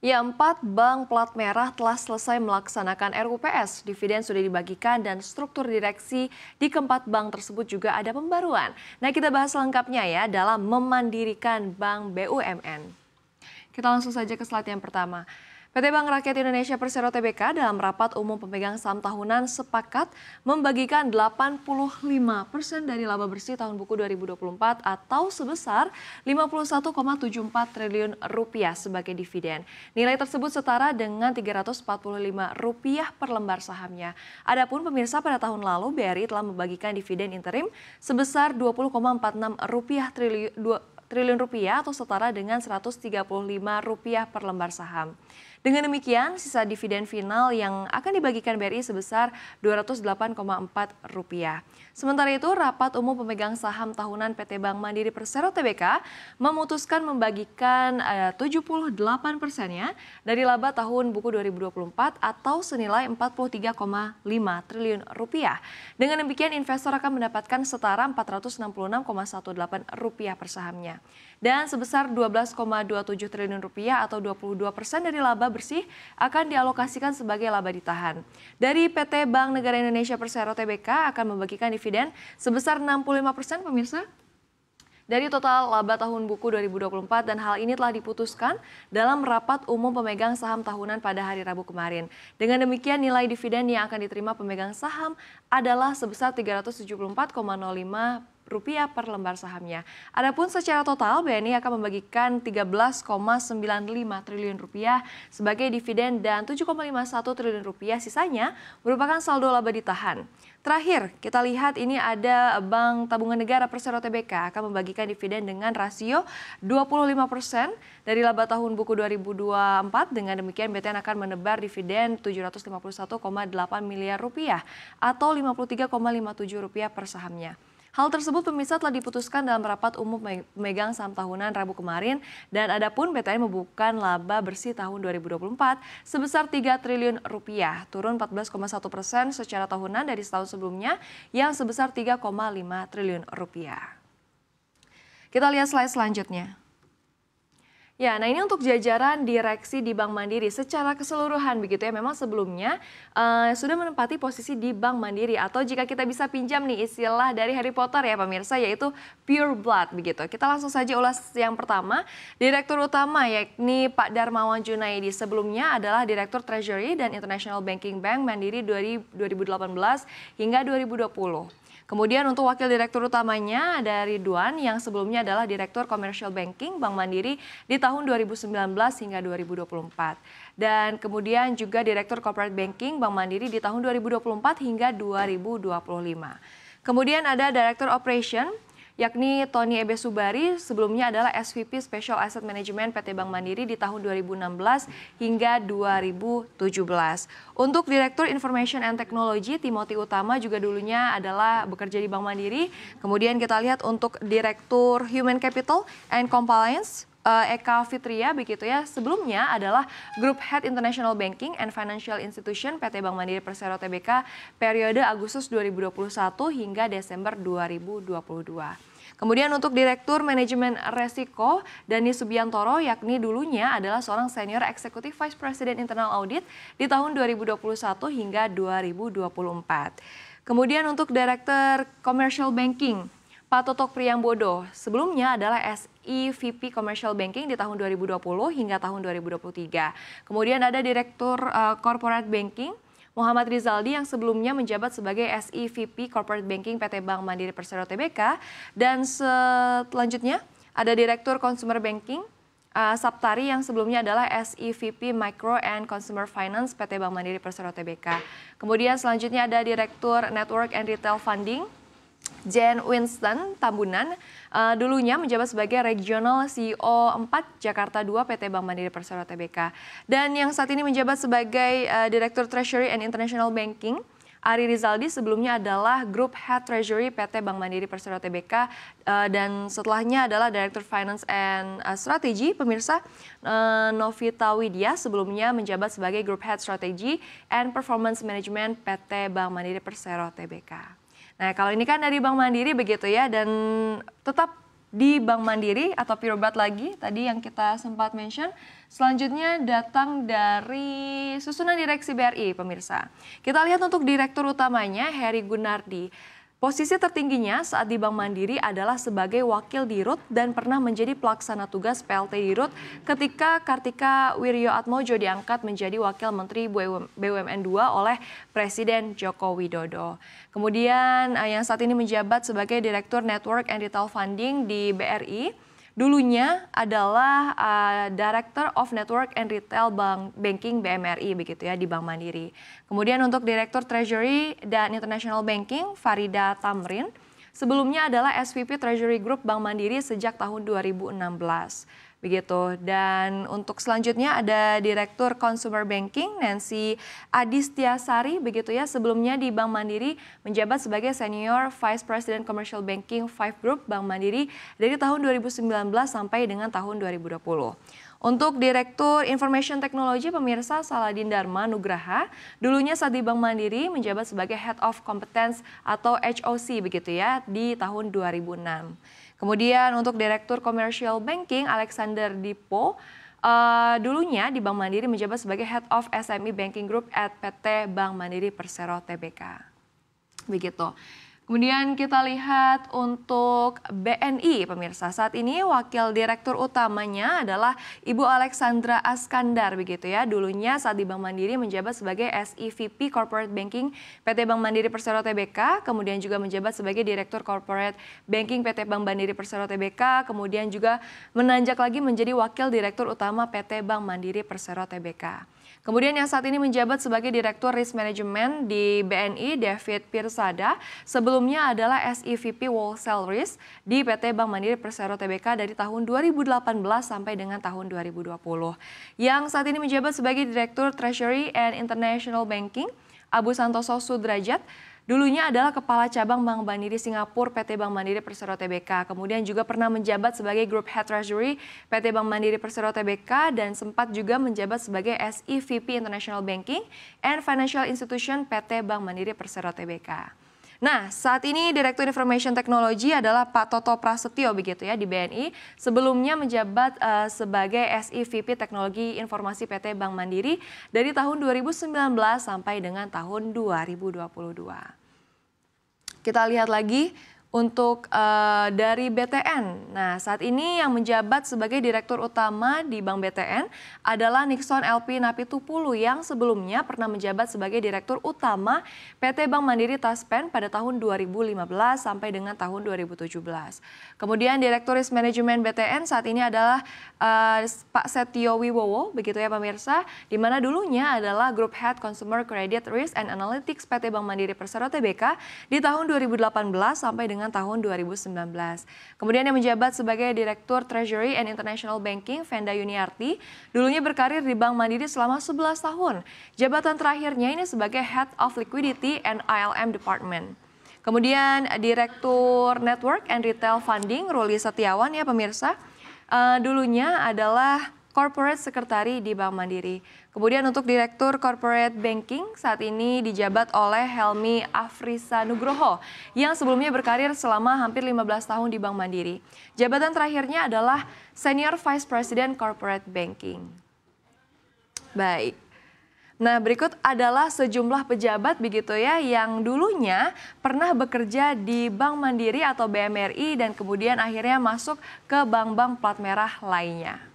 Ya, 4 bank plat merah telah selesai melaksanakan RUPS. Dividen sudah dibagikan dan struktur direksi di keempat bank tersebut juga ada pembaruan. Nah, kita bahas lengkapnya ya dalam memandirikan Bank BUMN. Kita langsung saja ke slide yang pertama. PT Bank Rakyat Indonesia Persero Tbk dalam rapat umum pemegang saham tahunan sepakat membagikan 85% dari laba bersih tahun buku 2024 atau sebesar 51,74 triliun rupiah sebagai dividen. Nilai tersebut setara dengan Rp345 per lembar sahamnya. Adapun pemirsa, pada tahun lalu BRI telah membagikan dividen interim sebesar Rp20,46 triliun rupiah atau setara dengan Rp135 per lembar saham. Dengan demikian, sisa dividen final yang akan dibagikan BRI sebesar Rp208,4. Sementara itu, rapat umum pemegang saham tahunan PT Bank Mandiri Persero Tbk memutuskan membagikan 78%-nya dari laba tahun buku 2024 atau senilai Rp43,5 triliun rupiah. Dengan demikian, investor akan mendapatkan setara Rp466,18 per sahamnya. Dan sebesar Rp12,27 triliun rupiah atau 22% dari laba bersih akan dialokasikan sebagai laba ditahan. Dari PT Bank Negara Indonesia Persero Tbk akan membagikan dividen sebesar 65% pemirsa dari total laba tahun buku 2024 dan hal ini telah diputuskan dalam rapat umum pemegang saham tahunan pada hari Rabu kemarin. Dengan demikian, nilai dividen yang akan diterima pemegang saham adalah sebesar Rp374,05 per lembar sahamnya. Adapun secara total BNI akan membagikan Rp13,95 triliun sebagai dividen dan Rp7,51 triliun sisanya merupakan saldo laba ditahan. Terakhir, kita lihat ini ada Bank Tabungan Negara Persero Tbk akan membagikan dividen dengan rasio 25% dari laba tahun buku 2024. Dengan demikian BTN akan menebar dividen Rp751,8 miliar atau Rp53,57 per sahamnya. Hal tersebut pemirsa telah diputuskan dalam rapat umum pemegang saham tahunan Rabu kemarin dan adapun BTN membukukan laba bersih tahun 2024 sebesar Rp3 triliun, turun 14,1% secara tahunan dari tahun sebelumnya yang sebesar Rp3,5 triliun. Kita lihat slide selanjutnya. Ya, nah ini untuk jajaran direksi di Bank Mandiri secara keseluruhan begitu ya. Memang sebelumnya sudah menempati posisi di Bank Mandiri atau jika kita bisa pinjam nih istilah dari Harry Potter ya pemirsa, yaitu pure blood begitu. Kita langsung saja ulas yang pertama, Direktur Utama yakni Pak Darmawan Junaidi sebelumnya adalah Direktur Treasury dan International Banking Bank Mandiri 2018 hingga 2020. Kemudian untuk Wakil Direktur Utamanya ada Ridwan yang sebelumnya adalah Direktur Commercial Banking Bank Mandiri di tahun 2019 hingga 2024. Dan kemudian juga Direktur Corporate Banking Bank Mandiri di tahun 2024 hingga 2025. Kemudian ada Direktur Operation yakni Tony Ebe Subari, sebelumnya adalah SVP Special Asset Management PT Bank Mandiri di tahun 2016 hingga 2017. Untuk Direktur Information and Technology, Timothy Utama juga dulunya adalah bekerja di Bank Mandiri. Kemudian kita lihat untuk Direktur Human Capital and Compliance, Eka Fitria begitu ya, sebelumnya adalah Group Head International Banking and Financial Institution PT Bank Mandiri Persero Tbk periode Agustus 2021 hingga Desember 2022. Kemudian untuk Direktur Manajemen Resiko, Dani Subiantoro yakni dulunya adalah seorang Senior Executive Vice President Internal Audit di tahun 2021 hingga 2024. Kemudian untuk Direktur Commercial Banking, Pak Totok Priyambodo, sebelumnya adalah SEVP Commercial Banking di tahun 2020 hingga tahun 2023. Kemudian ada Direktur Corporate Banking, Muhammad Rizaldi yang sebelumnya menjabat sebagai SEVP Corporate Banking PT Bank Mandiri Persero Tbk. Dan selanjutnya ada Direktur Consumer Banking, Saptari yang sebelumnya adalah SEVP Micro and Consumer Finance PT Bank Mandiri Persero Tbk. Kemudian selanjutnya ada Direktur Network and Retail Funding, Jen Winston Tambunan, dulunya menjabat sebagai Regional CEO 4 Jakarta 2 PT Bank Mandiri Persero Tbk. Dan yang saat ini menjabat sebagai Direktur Treasury and International Banking, Ari Rizaldi sebelumnya adalah Group Head Treasury PT Bank Mandiri Persero Tbk dan setelahnya adalah Director Finance and Strategy. Pemirsa, Novita Widya sebelumnya menjabat sebagai Group Head Strategy and Performance Management PT Bank Mandiri Persero Tbk. Nah, kalau ini kan dari Bank Mandiri begitu ya, dan tetap di Bank Mandiri atau pure blood lagi tadi yang kita sempat mention. Selanjutnya datang dari susunan direksi BRI, pemirsa. Kita lihat untuk direktur utamanya Heri Gunardi. Posisi tertingginya saat di Bank Mandiri adalah sebagai wakil dirut dan pernah menjadi pelaksana tugas PLT dirut ketika Kartika Wirjoatmojo diangkat menjadi wakil menteri BUMN 2 oleh Presiden Joko Widodo. Kemudian yang saat ini menjabat sebagai Direktur Network and Retail Funding di BRI. Dulunya adalah Director of Network and Retail Banking BMRI begitu ya di Bank Mandiri. Kemudian untuk Direktur Treasury dan International Banking Farida Tamrin. Sebelumnya adalah SVP Treasury Group Bank Mandiri sejak tahun 2016. Begitu. Dan untuk selanjutnya ada Direktur Consumer Banking Nancy Adistiasari begitu ya. Sebelumnya di Bank Mandiri menjabat sebagai Senior Vice President Commercial Banking 5 Group Bank Mandiri dari tahun 2019 sampai dengan tahun 2020. Untuk Direktur Information Technology pemirsa Saladin Dharma Nugraha, dulunya saat di Bank Mandiri menjabat sebagai Head of Competence atau HOC begitu ya di tahun 2006. Kemudian untuk Direktur Commercial Banking Alexander Dipo, dulunya di Bank Mandiri menjabat sebagai Head of SME Banking Group at PT Bank Mandiri Persero Tbk. Begitu. Kemudian kita lihat untuk BNI pemirsa. Saat ini wakil direktur utamanya adalah Ibu Alexandra Askandar begitu ya. Dulunya saat di Bank Mandiri menjabat sebagai SEVP Corporate Banking PT Bank Mandiri Persero Tbk, kemudian juga menjabat sebagai Direktur Corporate Banking PT Bank Mandiri Persero Tbk, kemudian juga menanjak lagi menjadi wakil direktur utama PT Bank Mandiri Persero Tbk. Kemudian yang saat ini menjabat sebagai Direktur Risk Management di BNI, David Pirsada, sebelumnya adalah SEVP Wholesale Risk di PT Bank Mandiri Persero Tbk dari tahun 2018 sampai dengan tahun 2020. Yang saat ini menjabat sebagai Direktur Treasury and International Banking, Abu Santoso Sudrajat, dulunya adalah Kepala Cabang Bank Mandiri Singapura PT Bank Mandiri Persero Tbk. Kemudian juga pernah menjabat sebagai Group Head Treasury PT Bank Mandiri Persero Tbk dan sempat juga menjabat sebagai SEVP International Banking and Financial Institution PT Bank Mandiri Persero Tbk. Nah, saat ini Direktur Information Technology adalah Pak Toto Prasetyo begitu ya di BNI. Sebelumnya menjabat sebagai SEVP Teknologi Informasi PT Bank Mandiri dari tahun 2019 sampai dengan tahun 2022. Kita lihat lagi untuk dari BTN. Nah, saat ini yang menjabat sebagai Direktur Utama di Bank BTN adalah Nixon LP Napitupulu yang sebelumnya pernah menjabat sebagai Direktur Utama PT Bank Mandiri Taspen pada tahun 2015 sampai dengan tahun 2017. Kemudian Direktur Risk Management BTN saat ini adalah Pak Setio Wibowo, begitu ya pemirsa, di mana dulunya adalah Group Head Consumer Credit Risk and Analytics PT Bank Mandiri Persero Tbk di tahun 2018 sampai dengan tahun 2019. Kemudian yang menjabat sebagai Direktur Treasury and International Banking, Venda Yuniarti, dulunya berkarir di Bank Mandiri selama 11 tahun. Jabatan terakhirnya ini sebagai Head of Liquidity and ILM Department. Kemudian Direktur Network and Retail Funding, Ruli Setiawan ya pemirsa, dulunya adalah Corporate Secretary di Bank Mandiri. Kemudian untuk Direktur Corporate Banking saat ini dijabat oleh Helmi Afrisa Nugroho yang sebelumnya berkarir selama hampir 15 tahun di Bank Mandiri. Jabatan terakhirnya adalah Senior Vice President Corporate Banking. Baik. Nah, berikut adalah sejumlah pejabat begitu ya yang dulunya pernah bekerja di Bank Mandiri atau BMRI dan kemudian akhirnya masuk ke bank-bank plat merah lainnya.